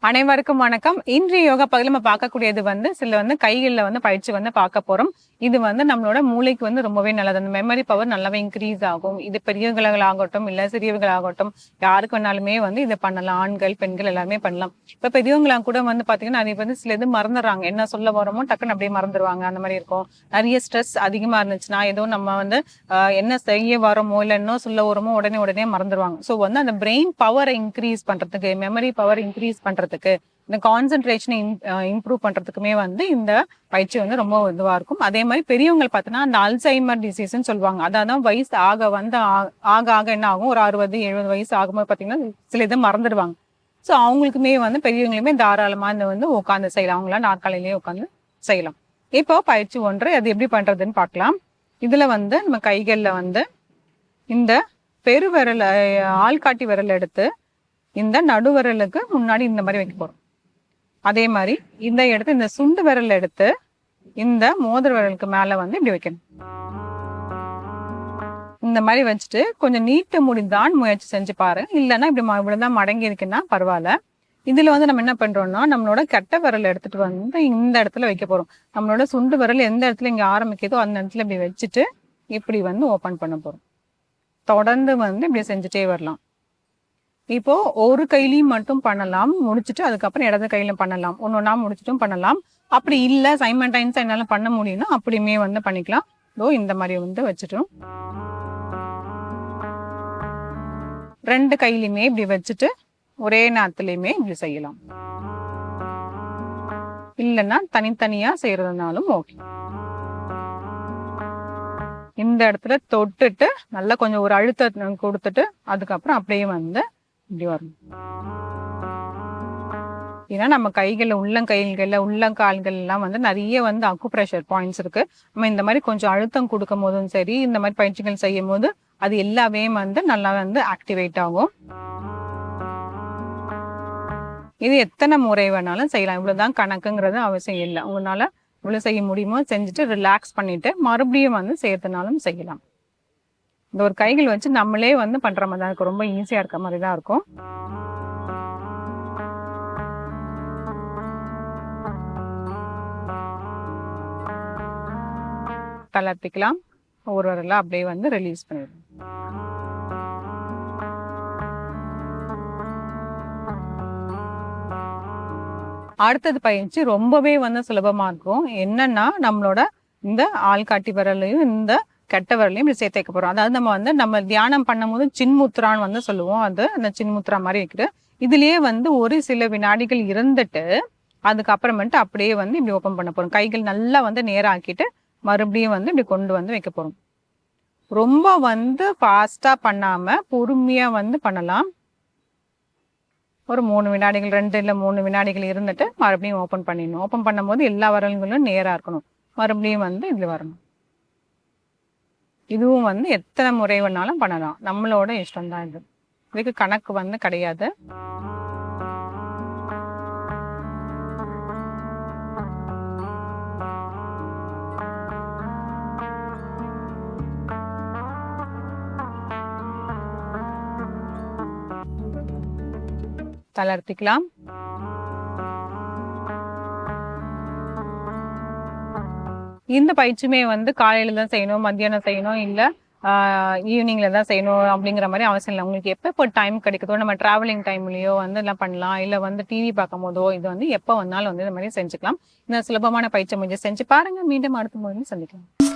அனைவருக்கும் வணக்கம். இன்றைய யோகா பகுதியில் நம்ம பார்க்கக்கூடியது சில கைகளில் பயிற்சி பார்க்க போறோம். இது நம்மளோட மூளைக்கு ரொம்பவே நல்லது. அந்த மெமரி பவர் நல்லாவே இன்க்ரீஸ் ஆகும். இது பெரியவங்களாகட்டும் இல்ல சிறியவர்களாகட்டும் யாருக்கு வேணாலுமே இதை பண்ணலாம். ஆண்கள் பெண்கள் எல்லாருமே பண்ணலாம். இப்ப பெரியவங்களா கூட பாத்தீங்கன்னா நிறைய சில இது மறந்துடுறாங்க. என்ன சொல்ல வரோமோ டக்குன்னு அப்படியே மறந்துடுவாங்க. அந்த மாதிரி இருக்கும். நிறைய ஸ்ட்ரெஸ் அதிகமா இருந்துச்சுன்னா ஏதோ நம்ம என்ன செய்ய வரோமோ இல்ல என்ன சொல்ல வரோமோ உடனே மறந்துடுவாங்க. ஸோ அந்த பிரெயின் பவரை இன்க்ரீஸ் பண்றதுக்கு, மெமரி பவர் இன்க்ரீஸ் பண்றதுக்கு, இந்த கான்சென்ட்ரேஷனை இம்ப்ரூவ் பண்றதுக்குமே இந்த பயிற்சி ரொம்ப இதுவா இருக்கும். அதே மாதிரி பெரியவங்க பார்த்தீங்கன்னா அந்த அல்சைமர் டிசீஸ்ன்னு சொல்லுவாங்க. அதான் வயசு ஆக ஆக என்ன ஆகும், ஒரு 60-70 வயசு ஆகும்போது பார்த்தீங்கன்னா சில இதை மறந்துடுவாங்க. ஸோ அவங்களுக்குமே பெரியவங்களுமே தாராளமா இந்த உட்காந்து செய்யலாம். அவங்களாம் நாற்காலிலேயே உட்காந்து செய்யலாம். இப்போ பயிற்சி 1 அது எப்படி பண்றதுன்னு பார்க்கலாம். இதுல நம்ம கைகள்ல இந்த பெருவிரல் ஆள்காட்டி விரல் எடுத்து இந்த நடுவிரலுக்கு முன்னாடி இந்த மாதிரி வைக்க போறோம். அதே மாதிரி இந்த எடுத்து இந்த சுண்டு விரல் எடுத்து இந்த மோதிர விரலுக்கு மேல இப்படி வைக்கணும். இந்த மாதிரி வச்சுட்டு கொஞ்சம் நீட்ட முடிந்தான் முயற்சி செஞ்சு பாரு. இல்லைன்னா இவ்வளவுதான் மடங்கி இருக்குன்னா பரவாயில்ல. இதுல நம்ம என்ன பண்றோம்னா நம்மளோட கட்டை விரல் எடுத்துட்டு இந்த இடத்துல வைக்க போறோம். நம்மளோட சுண்டு விரல் எந்த இடத்துல இங்க ஆரம்பிக்குதோ அந்த இடத்துல இப்படி வச்சுட்டு இப்படி ஓபன் பண்ண போறோம். தொடர்ந்து இப்படி செஞ்சுட்டே வரலாம். இப்போ ஒரு கையிலையும் மட்டும் பண்ணலாம், முடிச்சுட்டு அதுக்கப்புறம் இடது கையில பண்ணலாம். ஒன்னொன்னா முடிச்சுட்டும் பண்ணலாம். அப்படி இல்லை சைமல்டைன்ஸா என்னால பண்ண முடியும்னா அப்படியுமே பண்ணிக்கலாம். இந்த மாதிரி வச்சுட்டோம். 2 கையிலுமே இப்படி வச்சுட்டு ஒரே நேரத்துலயுமே இப்படி செய்யலாம். இல்லைன்னா தனித்தனியா செய்யறதுனாலும் ஓகே. இந்த இடத்துல தொட்டுட்டு நல்லா கொஞ்சம் ஒரு அழுத்தம் கொடுத்துட்டு அதுக்கப்புறம் அப்படியே இப்படி வரணும். ஏன்னா நம்ம கைகள்ல உள்ளங்கால்கள் எல்லாம் நிறைய அக்குப்ரெஷர் பாயிண்ட்ஸ் இருக்கு. நம்ம இந்த மாதிரி கொஞ்சம் அழுத்தம் கொடுக்கும் போதும் சரி, இந்த மாதிரி பயிற்சிகள் செய்யும் போது அது எல்லாமே நல்லா ஆக்டிவேட் ஆகும். இது எத்தனை முறை வேணாலும் செய்யலாம். இவ்வளவுதான் கணக்குங்கிறது அவசியம் இல்லை. உங்களால இவ்வளவு செய்ய முடியுமோ செஞ்சுட்டு ரிலாக்ஸ் பண்ணிட்டு மறுபடியும் செய்யறதுனாலும் செய்யலாம். இந்த ஒரு கைகள் வச்சு நம்மளே பண்ற மாதிரி தான் இருக்கும். ரொம்ப ஈஸியா இருக்க மாதிரி தான் இருக்கும். தளர்த்திக்கலாம். ஒரு வரலாம் அப்படியே ரிலீஸ் பண்ணிடணும். அடுத்தது பயிற்சி ரொம்பவே சுலபமா இருக்கும். என்னன்னா நம்மளோட இந்த ஆள்காட்டி விரலையும் இந்த கெட்ட விரலையும் இப்படி சேர்த்து வைக்க போறோம். அதாவது நம்ம தியானம் பண்ணும் போது சின்முத்ரான்னு சொல்லுவோம். அது அந்த சின்முத்ரா மாதிரி வைக்கிட்டு இதுலயே ஒரு சில வினாடிகள் இருந்துட்டு அதுக்கப்புறமேட்டு அப்படியே இப்படி ஓப்பன் பண்ண போறோம். கைகள் நல்லா நேராக்கிட்டு மறுபடியும் இப்படி கொண்டு வைக்க போறோம். ரொம்ப ஃபாஸ்டா பண்ணாம பொறுமையா பண்ணலாம். ஒரு 3 வினாடிகள் 2 இல்ல 3 வினாடிகள் இருந்துட்டு மறுபடியும் ஓப்பன் பண்ணிடணும். ஓப்பன் பண்ணும்போது எல்லா விரல்களும் நேரா இருக்கணும். மறுபடியும் இதுல வரணும். இதுவும் எத்தனை முறை வேணாலும் பண்ணலாம். நம்மளோட இஷ்டம் தான் இது. இதுக்கு கணக்கு கிடையாது. தளர்த்திக்கலாம். இந்த பயிற்சியுமே காலையில தான் செய்யணும், மத்தியானம் செய்யணும், இல்ல ஈவினிங்ல தான் செய்யணும் அப்படிங்கிற மாதிரி அவசியம் இல்லை. உங்களுக்கு எப்போ டைம் கிடைக்குதோ, நம்ம டிராவலிங் டைம்லயோ எல்லாம் பண்ணலாம். இல்ல டிவி பார்க்கும் போதோ இது எப்போ வந்தாலும் இந்த மாதிரி செஞ்சுக்கலாம். இந்த சுலபமான பயிற்சி முயற்சி செஞ்சு பாருங்க. மீண்டும் அடுத்த முறை சந்திக்கலாம்.